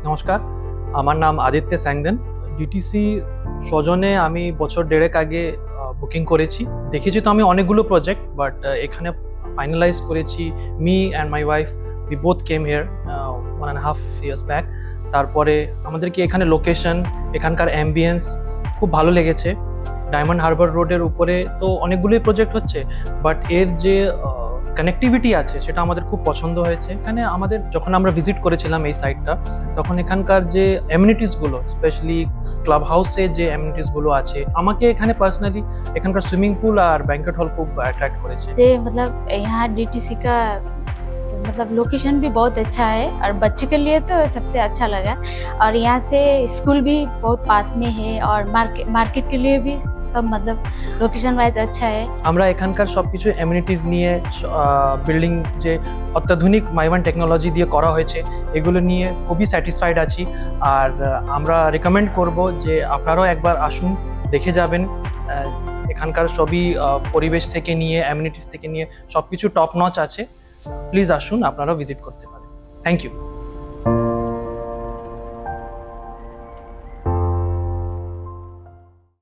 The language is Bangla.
নমস্কার, আমার নাম আদিত্য স্যাংদেন। ডিটিসি সজনে আমি বছর দেড়েক আগে বুকিং করেছি। দেখেছি তো আমি অনেকগুলো প্রজেক্ট, বাট এখানে ফাইনালাইজ করেছি। Me and my wife we both came here 1.5 years back. তারপরে আমাদেরকে এখানে লোকেশন, এখানকার অ্যাম্বিয়েন্স খুব ভালো লেগেছে। ডায়মন্ড হারবার রোডের উপরে তো অনেকগুলোই প্রজেক্ট হচ্ছে, বাট এর যে কানেক্টিভিটি আছে সেটা আমাদের খুব পছন্দ হয়েছে। এখানে আমাদের যখন আমরা ভিজিট করেছিলাম এই সাইটটা, তখন এখানকার যে অ্যামিনিটিসগুলো, স্পেশালি ক্লাব হাউসে যে অ্যামিনিটিসগুলো আছে, আমাকে এখানে পার্সোনালি এখানকার সুইমিং পুল আর ব্যাংকেট হল খুব অ্যাট্রাক্ট করেছে। যে मतलब यहाँ डीटीसी का मतलब लोकेशन भी बहुत अच्छा है और बच्चे के लिए तो सबसे अच्छा लगा। और यहाँ से स्कूल भी बहुत पास में है और मार्केट के लिए भी सब मतलब लोकेशन वाइज अच्छा है। আমরা এখানকার সবকিছু অ্যামিনিটিস নিয়ে, বিল্ডিং যে অত্যাধুনিক মাইওয়ান টেকনোলজি দিয়ে করা হয়েছে, এগুলো নিয়ে খুবই স্যাটিসফাইড আছি। আর আমরা রেকমেন্ড করব যে আপনারাও একবার আসুন, দেখে যাবেন। এখানকার সবই পরিবেশ থেকে নিয়ে, অ্যামিনিটিস থেকে নিয়ে সবকিছু টপ নচ আছে। প্লিজ আসুন, আপনারাও ভিজিট করতে পারেন। Thank you.